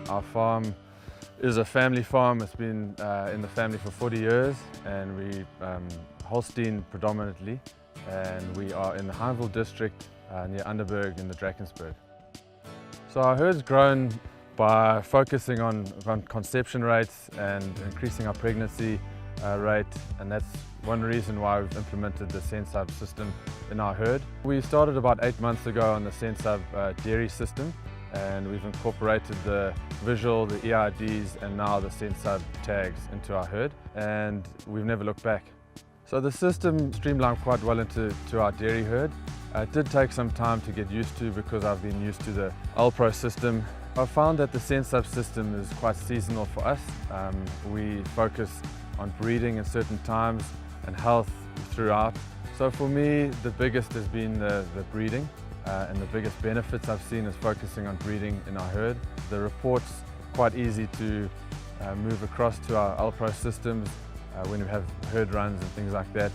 Our farm is a family farm. It's been in the family for 40 years, and we Holstein predominantly, and we are in the Heinville district near Underberg in the Drakensberg. So our herd's grown by focusing on conception rates and increasing our pregnancy rate, and that's one reason why we've implemented the SenseHub system in our herd. We started about 8 months ago on the SenseHub dairy system, and we've incorporated the visual, the EIDs, and now the SenseHub tags into our herd, and we've never looked back. So the system streamlined quite well into our dairy herd. It did take some time to get used to because I've been used to the Alpro system. I found that the SenseHub system is quite seasonal for us. We focus on breeding in certain times and health throughout. So for me, the biggest has been the breeding, and the biggest benefits I've seen is focusing on breeding in our herd. The report's quite easy to move across to our Alpro systems when we have herd runs and things like that.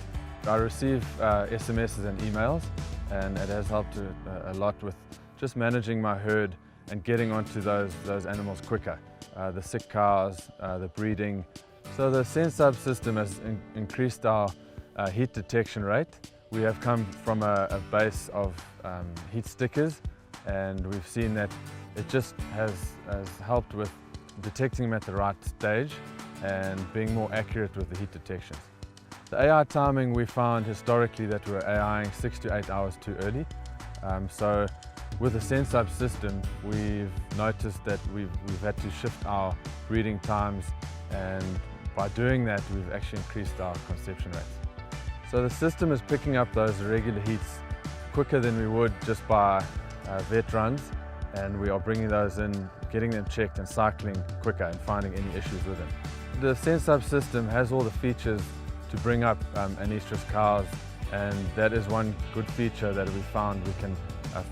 I receive SMSs and emails, and it has helped a lot with just managing my herd and getting onto those animals quicker. The sick cows, the breeding. So the SenseHub system has increased our heat detection rate. We have come from a base of heat stickers, and we've seen that it just has helped with detecting them at the right stage and being more accurate with the heat detections. The AI timing, we found historically that we were AIing 6 to 8 hours too early. So with the SenseHub system, we've noticed that we've had to shift our breeding times, and by doing that, we've actually increased our conception rates. So the system is picking up those irregular heats quicker than we would just by vet runs, and we are bringing those in, getting them checked and cycling quicker and finding any issues with them. The SenseHub system has all the features to bring up anestrous cows, and that is one good feature that we found. We can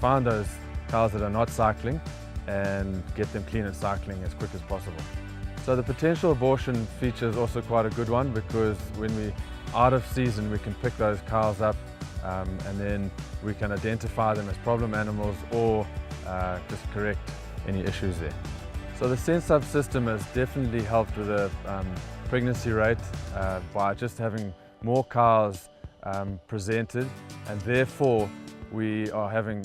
find those cows that are not cycling and get them clean and cycling as quick as possible. So the potential abortion feature is also quite a good one, because when we're out of season we can pick those cows up and then we can identify them as problem animals or just correct any issues there. So the SenseHub system has definitely helped with the pregnancy rate by just having more cows presented, and therefore we are having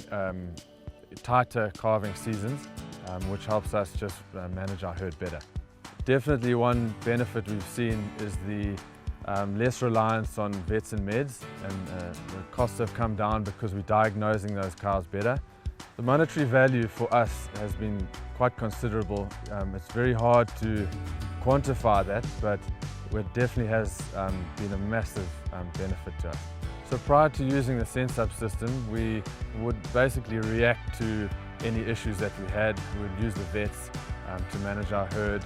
tighter calving seasons, which helps us just manage our herd better. Definitely one benefit we've seen is the less reliance on vets and meds, and the costs have come down because we're diagnosing those cows better. The monetary value for us has been quite considerable. It's very hard to quantify that, but it definitely has been a massive benefit to us. So prior to using the SenseHub system, we would basically react to any issues that we had. We would use the vets to manage our herd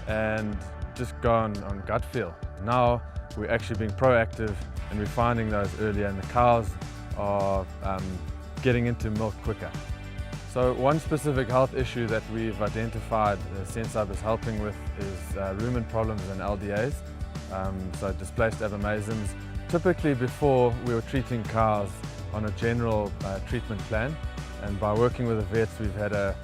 and just go on gut feel. Now we're actually being proactive, and we're finding those earlier, and the cows are getting into milk quicker. So one specific health issue that we've identified SenseHub is helping with is rumen problems and LDAs, so displaced abomasums. Typically before, we were treating cows on a general treatment plan, and by working with the vets we've had a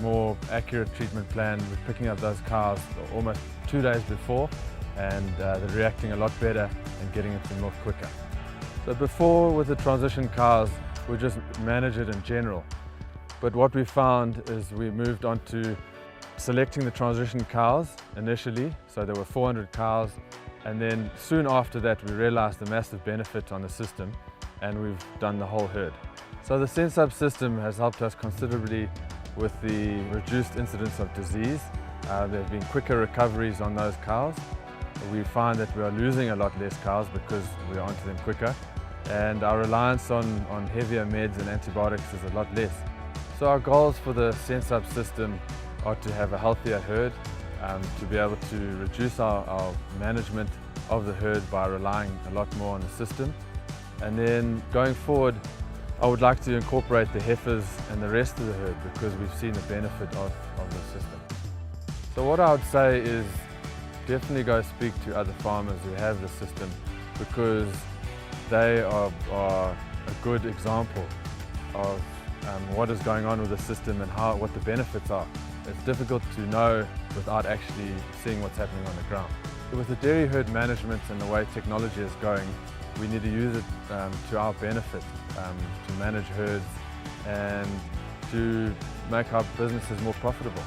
more accurate treatment plan. We're picking up those cows almost 2 days before, and they're reacting a lot better and getting into milk quicker. So before, with the transition cows, we just manage it in general. But what we found is we moved on to selecting the transition cows initially. So there were 400 cows, and then soon after that we realized the massive benefit on the system, and we've done the whole herd. So the SenseHub system has helped us considerably with the reduced incidence of disease. There have been quicker recoveries on those cows. We find that we are losing a lot less cows because we are onto them quicker, and our reliance on heavier meds and antibiotics is a lot less. So our goals for the SenseHub system are to have a healthier herd, to be able to reduce our management of the herd by relying a lot more on the system. And then going forward, I would like to incorporate the heifers and the rest of the herd, because we've seen the benefit of the system. So what I would say is definitely go speak to other farmers who have the system, because they are a good example of what is going on with the system and what the benefits are. it's difficult to know without actually seeing what's happening on the ground. With the dairy herd management and the way technology is going, we need to use it to our benefit, to manage herds and to make our businesses more profitable.